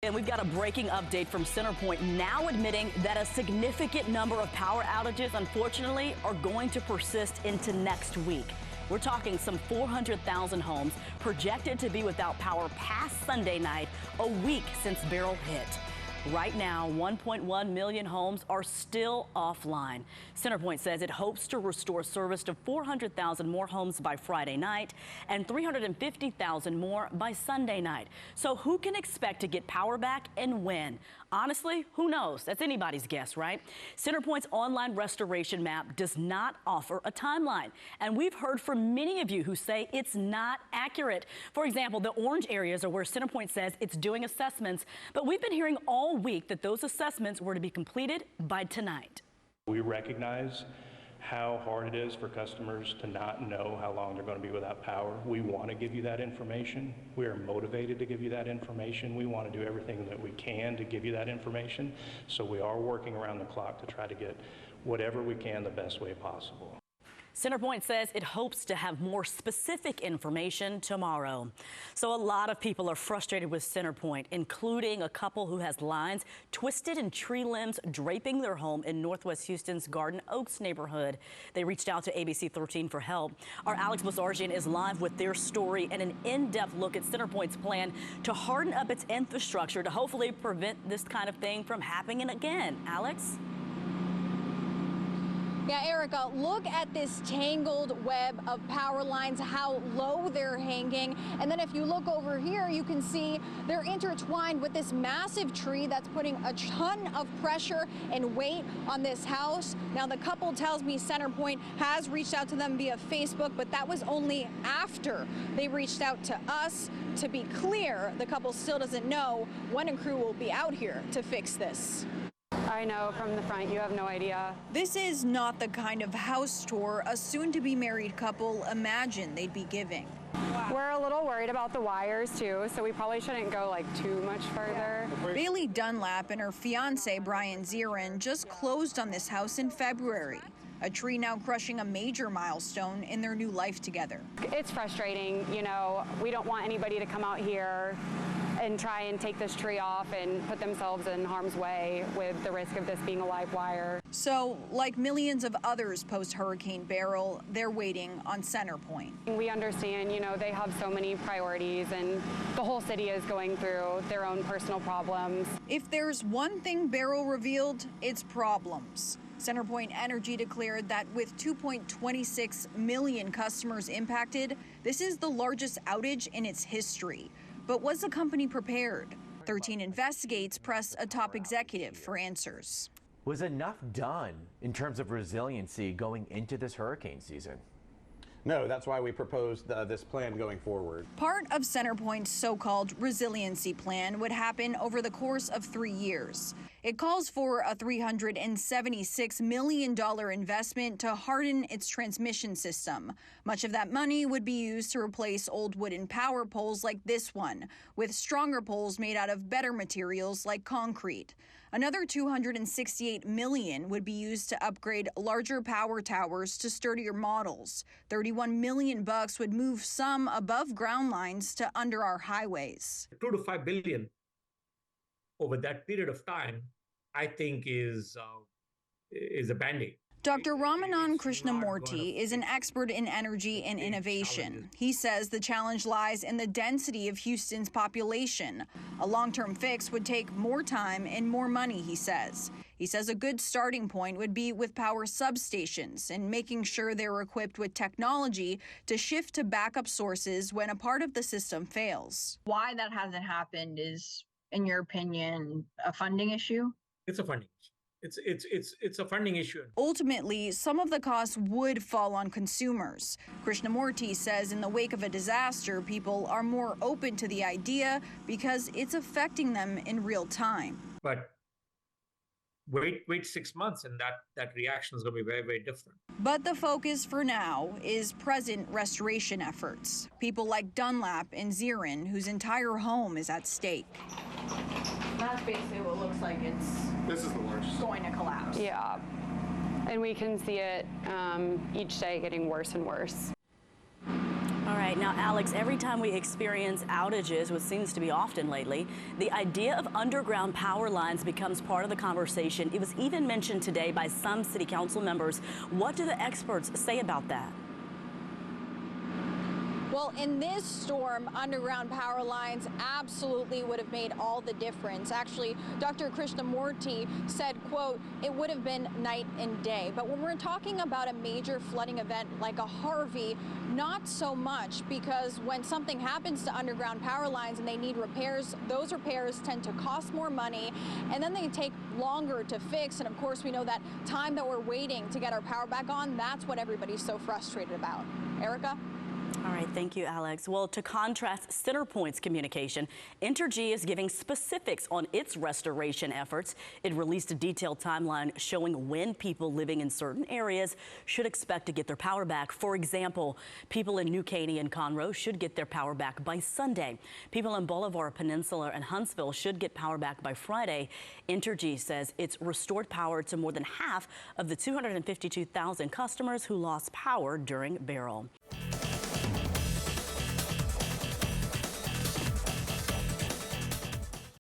And we've got a breaking update from CenterPoint now admitting that a significant number of power outages, unfortunately, are going to persist into next week. We're talking some 400,000 homes projected to be without power past Sunday night, a week since Beryl hit. Right now, 1.1 million homes are still offline. CenterPoint says it hopes to restore service to 400,000 more homes by Friday night and 350,000 more by Sunday night. So who can expect to get power back and when? Honestly, who knows? That's anybody's guess, right? CenterPoint's online restoration map does not offer a timeline. And we've heard from many of you who say it's not accurate. For example, the orange areas are where CenterPoint says it's doing assessments, but we've been hearing all week that those assessments were to be completed by tonight. We recognize how hard it is for customers to not know how long they're going to be without power. We want to give you that information. We are motivated to give you that information. We want to do everything that we can to give you that information. So we are working around the clock to try to get whatever we can the best way possible. CenterPoint says it hopes to have more specific information tomorrow. So a lot of people are frustrated with CenterPoint, including a couple who has lines twisted in tree limbs draping their home in Northwest Houston's Garden Oaks neighborhood. They reached out to ABC 13 for help. Our Alex Bozargian is live with their story and an in-depth look at CenterPoint's plan to harden up its infrastructure to hopefully prevent this kind of thing from happening again. Alex? Yeah, Erica, look at this tangled web of power lines, how low they're hanging. And then if you look over here, you can see they're intertwined with this massive tree that's putting a ton of pressure and weight on this house. Now, the couple tells me CenterPoint has reached out to them via Facebook, but that was only after they reached out to us. To be clear, the couple still doesn't know when a crew will be out here to fix this. I know from the front, you have no idea. This is not the kind of house tour a soon-to-be married couple imagined they'd be giving. Wow. We're a little worried about the wires too, so we probably shouldn't go like too much further. Bailey Dunlap and her fiance Brian Zirin just closed on this house in February. A tree now crushing a major milestone in their new life together. It's frustrating, you know, we don't want anybody to come out here and try and take this tree off and put themselves in harm's way with the risk of this being a live wire. So, like millions of others post-Hurricane Beryl, they're waiting on CenterPoint. We understand, you know, they have so many priorities and the whole city is going through their own personal problems. If there's one thing Beryl revealed, it's problems. CenterPoint Energy declared that with 2.26 million customers impacted, this is the largest outage in its history. But was the company prepared? 13 Investigates pressed a top executive for answers. Was enough done in terms of resiliency going into this hurricane season? No, that's why we proposed this plan going forward. Part of CenterPoint's so-called resiliency plan would happen over the course of 3 years. It calls for a $376 million investment to harden its transmission system. Much of that money would be used to replace old wooden power poles like this one, with stronger poles made out of better materials like concrete. Another $268 million would be used to upgrade larger power towers to sturdier models. $31 million would move some above ground lines to under our highways. 2 to 5 billion over that period of time, I think is a band-aid. Dr. Ramanan Krishnamurti is an expert in energy and innovation. He says the challenge lies in the density of Houston's population. A long-term fix would take more time and more money, he says. He says a good starting point would be with power substations and making sure they're equipped with technology to shift to backup sources when a part of the system fails. Why that hasn't happened is, in your opinion, a funding issue? It's a funding issue. It's a funding issue. Ultimately, some of the costs would fall on consumers. Krishnamurti says in the wake of a disaster, people are more open to the idea because it's affecting them in real time. But wait 6 months and that reaction is going to be very, very different. But the focus for now is present restoration efforts. People like Dunlap and Zirin, whose entire home is at stake. That's basically what looks like This is the worst. going to collapse. Yeah, and we can see it each day getting worse and worse. All All right, now, Alex, every time we experience outages, which seems to be often lately, the idea of underground power lines becomes part of the conversation. It was even mentioned today by some city council members. What do the experts say about that? Well, in this storm, underground power lines absolutely would have made all the difference. Actually, Dr. Krishnamurti said, quote, it would have been night and day. But when we're talking about a major flooding event like a Harvey, not so much, because when something happens to underground power lines and they need repairs, those repairs tend to cost more money, and then they take longer to fix. And of course, we know that time that we're waiting to get our power back on, that's what everybody's so frustrated about. Erica? All right, thank you, Alex. Well, to contrast CenterPoint's communication, Entergy is giving specifics on its restoration efforts. It released a detailed timeline showing when people living in certain areas should expect to get their power back. For example, people in New Caney and Conroe should get their power back by Sunday. People in Bolivar Peninsula and Huntsville should get power back by Friday. Entergy says it's restored power to more than half of the 252,000 customers who lost power during Beryl.